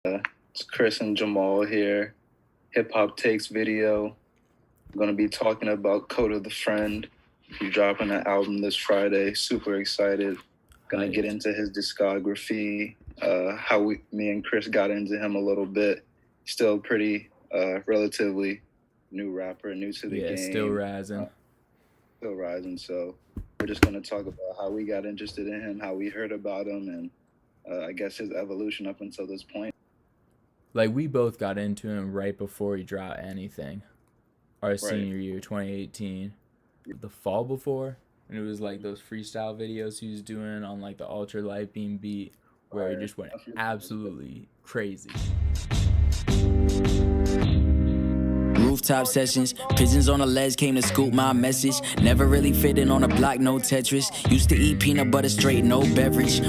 It's Chris and Jamal here. Hip Hop Takes video. I'm going to be talking about Kota the Friend. He's dropping an album this Friday. Super excited. Going to get into his discography, me and Chris got into him a little bit. Still pretty relatively new rapper, new to the game. Still rising. Still rising. So we're just going to talk about how we got interested in him, how we heard about him, and I guess his evolution up until this point. Like, we both got into him right before he dropped anything. Our senior year, 2018. The fall before. And it was like those freestyle videos he was doing on like the Ultra Light Beam beat where it just went absolutely crazy. Rooftop sessions, pigeons on a ledge came to scoop my message. Never really fitting on a block, no Tetris. Used to eat peanut butter straight, no beverage.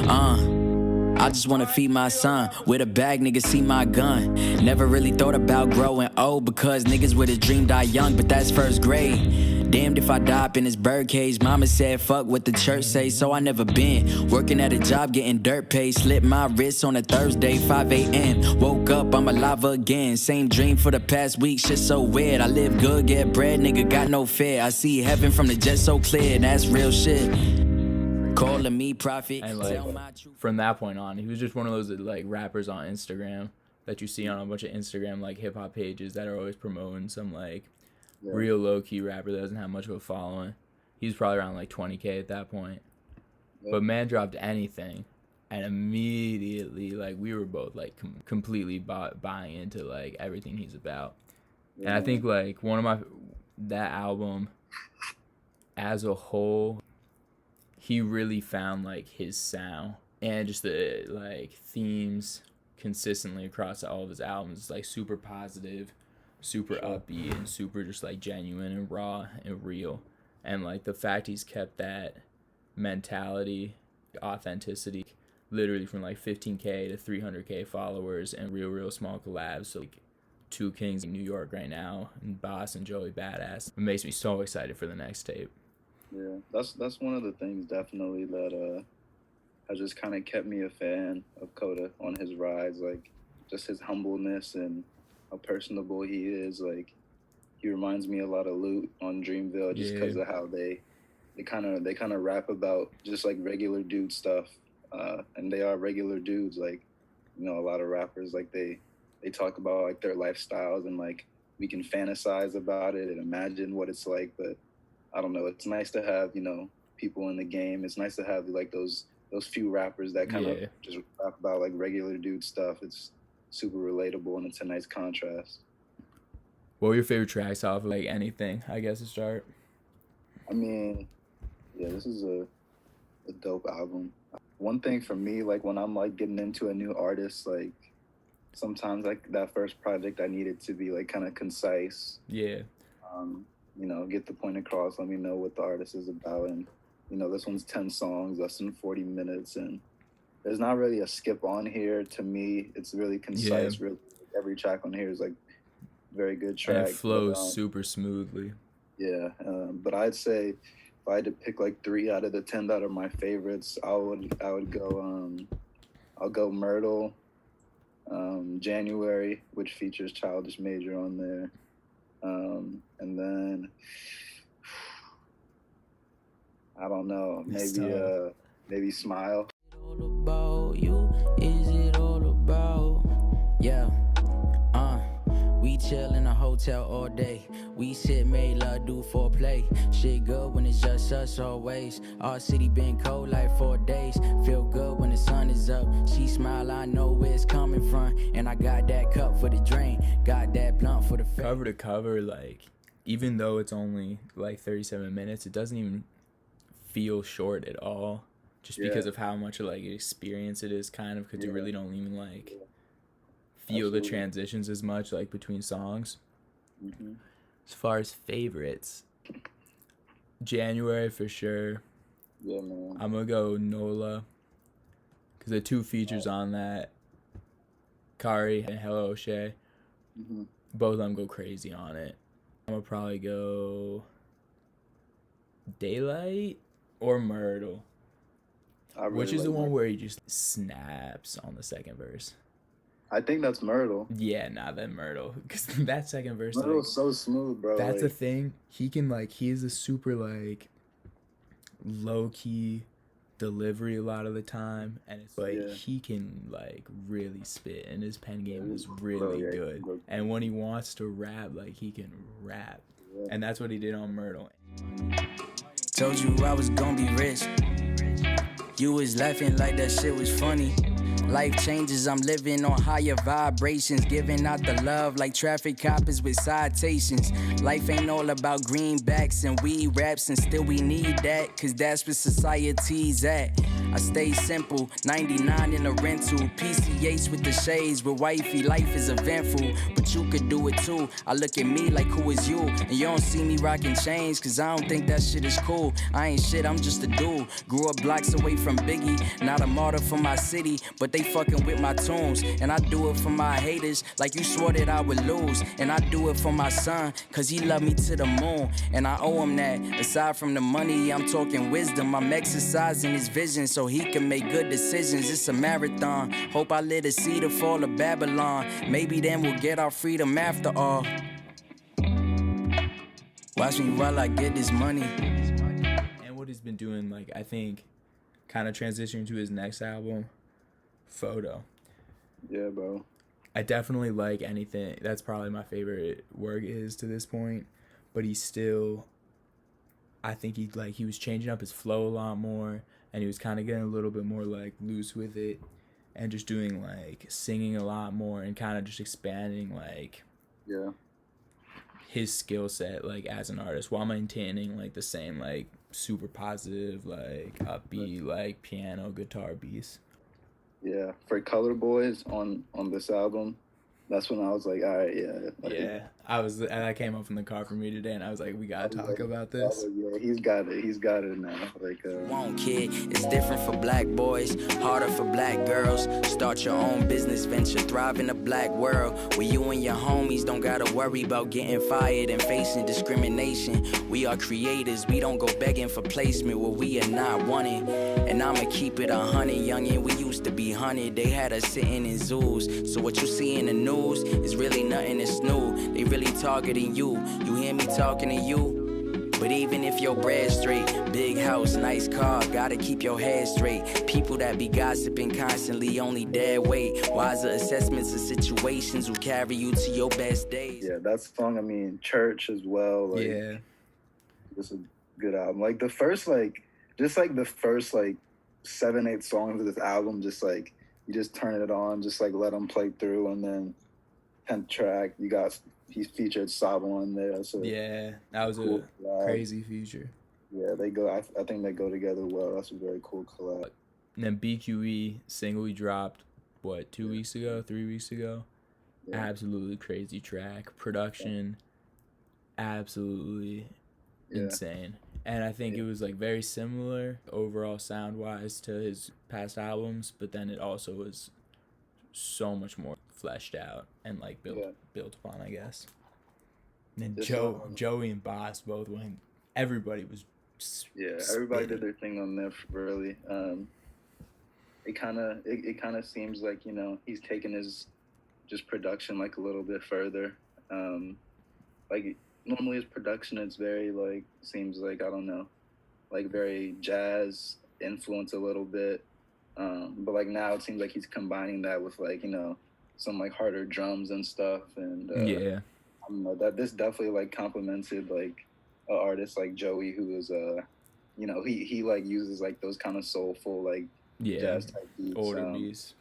I just wanna feed my son. With a bag, niggas see my gun. Never really thought about growing old because niggas with a dream die young, but that's first grade. Damned if I die up in this bird cage. Mama said fuck what the church say, so I never been. Working at a job, getting dirt paid. Slipped my wrist on a Thursday, 5 a.m. Woke up, I'm alive again. Same dream for the past week, shit so weird. I live good, get bread, nigga got no fear. I see heaven from the jet so clear, that's real shit. Calling me prophet. And like, from that point on, he was just one of those like rappers on Instagram that you see on a bunch of Instagram like hip hop pages that are always promoting some like real low key rapper that doesn't have much of a following. He's probably around like 20K at that point. But man dropped anything, and immediately like we were both like completely buying into like everything he's about. And I think like that album as a whole, he really found like his sound and just the like themes consistently across all of his albums, like super positive, super upbeat, and super just like genuine and raw and real. And like the fact he's kept that mentality, authenticity, literally from like 15K to 300K followers and real small collabs. So like two kings in New York right now, and Boss and Joey Badass. It makes me so excited for the next tape. Yeah, that's one of the things definitely that has just kind of kept me a fan of Kota on his rise. Like, just his humbleness and how personable he is. Like, he reminds me a lot of Loot on Dreamville, just because of how they kind of rap about just like regular dude stuff, and they are regular dudes. Like, you know, a lot of rappers like they talk about like their lifestyles, and like we can fantasize about it and imagine what it's like, but I don't know. It's nice to have, you know, people in the game. It's nice to have like those few rappers that kind of just rap about like regular dude stuff. It's super relatable, and it's a nice contrast. What were your favorite tracks off of like anything, I guess, to start? I mean, yeah, this is a dope album. One thing for me, like when I'm like getting into a new artist, like sometimes like that first project I need it to be like kind of concise. Yeah. You know, get the point across, let me know what the artist is about. And, you know, this one's 10 songs, less than 40 minutes. And there's not really a skip on here to me. It's really concise. Really, every track on here is like very good track. And it flows super smoothly. Yeah. But I'd say if I had to pick like 3 out of the 10 that are my favorites, I would go, I'll go Myrtle, January, which features Childish Major on there. And then I don't know, maybe Smile. All about you, is it all about? Yeah, we chill in a hotel all day. We sit, make love, do foreplay. Shit good when it's just us always. Our city been cold like 4 days. Feel good when the sun is up. She smile, I know where it's coming from. And I got that cup for the drain. Got that blunt for the face. Cover to cover, like, even though it's only like 37 minutes, it doesn't even feel short at all. Just because of how much like experience it is, kind of, because you really don't even like feel the transitions as much like between songs. As far as favorites, January for sure. Yeah, man. I'm gonna go Nola, because the 2 features on that, Kari and Hello O'Shea, both of them go crazy on it. I'm gonna probably go Daylight or Myrtle. Which is the one where he just snaps on the second verse? I think that's Myrtle. Yeah, then Myrtle. Because that second verse, Myrtle's so smooth, bro. That's the thing. He can, he is a super, low-key delivery a lot of the time. And it's, he can, really spit. And his pen game is really good. And when he wants to rap, he can rap. Yeah. And that's what he did on Myrtle. Told you I was gonna be rich. You was laughing like that shit was funny. Life changes, I'm living on higher vibrations, giving out the love like traffic coppers with citations. Life ain't all about greenbacks and weed raps, and still we need that, cause that's where society's at. I stay simple, 99 in a rental, PCH with the shades, with wifey, life is eventful, but you could do it too. I look at me like who is you, and you don't see me rocking chains, cause I don't think that shit is cool. I ain't shit, I'm just a dude, grew up blocks away from Biggie, not a martyr for my city, but they fucking with my tunes, and I do it for my haters, like you swore that I would lose, and I do it for my son, cause he loved me to the moon, and I owe him that. Aside from the money, I'm talking wisdom, I'm exercising his vision, so he can make good decisions. It's a marathon, hope I live to see the fall of Babylon, maybe then we'll get our freedom after all. Watch me while I get this money. And what he's been doing, I think, kind of transitioning to his next album, Foto. Yeah, bro. I definitely like anything. That's probably my favorite work is to this point. But he's still, I think he was changing up his flow a lot more, and he was kind of getting a little bit more loose with it, and just doing singing a lot more, and kind of just expanding his skill set as an artist, while maintaining the same super positive upbeat piano guitar beats. Yeah, for Color Boys on this album, that's when I was like, all right, yeah. That came up in the car for me today, and I was like, we gotta talk about this. Yeah, he's got it now. Won't kid, it's different for black boys, harder for black girls. Start your own business venture, thrive in a black world where you and your homies don't gotta worry about getting fired and facing discrimination. We are creators, we don't go begging for placement where we are not wanted. And I'ma keep it 100, youngin', we used to be 100. They had us sitting in zoos, so what you see in the news is really nothing that's new. They really targeting you, you hear me talking to you? But even if your bread's straight, big house, nice car, gotta keep your head straight. People that be gossiping constantly only dead weight. Wiser assessments of situations will carry you to your best days. Yeah, that song, I mean, Church as well. Yeah. It's a good album. The first, the first 7-8 songs of this album, you just turn it on, just let them play through, and then 10th track, he featured Saba on there. So yeah, that was cool a crazy feature. Yeah, they go. I think they go together well. That's a very cool collab. And then BQE single he dropped 3 weeks ago. Yeah. Absolutely crazy track, production, absolutely insane. And I think it was like very similar overall sound wise to his past albums, but then it also was so much more fleshed out and like built upon, I guess. And then Joey and Boss both went. Everybody was. Everybody did their thing on there. Really, it kind of seems like he's taking his just production like a little bit further. Like normally his production, it's very like seems like I don't know, like very jazz influence a little bit. But like now it seems like he's combining that with like some like harder drums and stuff, and I don't know, that this definitely like complemented like an artist like Joey, who is he like uses like those kind of soulful like jazz type beats, older beats.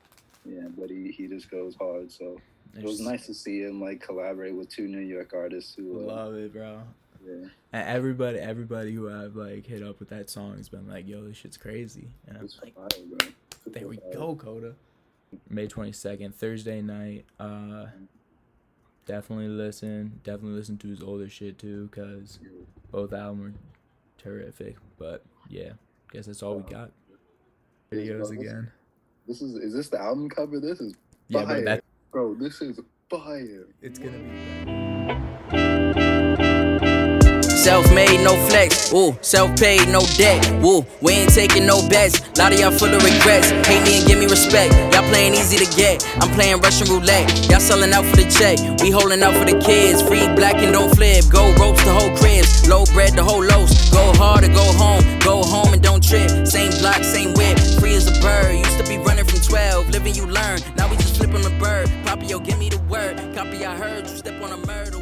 Yeah, but he just goes hard. So it was nice to see him like collaborate with two New York artists who love it, bro. Yeah. And everybody who I've like hit up with that song has been like, "Yo, this shit's crazy." And I'm like, fire, bro. "There we go, Kota." May 22nd, Thursday night. Definitely listen to his older shit too, cause both albums are terrific. But yeah, guess that's all we got. Videos again. Is this the album cover? This is fire. Bro, this is fire. It's gonna be Self-made, no flex. Ooh, self-paid, no debt. Ooh, we ain't taking no bets. Lot of y'all full of regrets. Hate me and give me respect. Y'all playing easy to get. I'm playing Russian roulette. Y'all selling out for the check. We holding out for the kids. Free black and don't flip. Go ropes the whole cribs. Low bread the whole loaves. Go hard or go home. Go home and don't trip. Same block, same whip. Free as a bird. Used to be running from 12. Living you learn. Now we just flip on the bird. Poppy, yo, give me the word. Copy, I heard you step on a murder.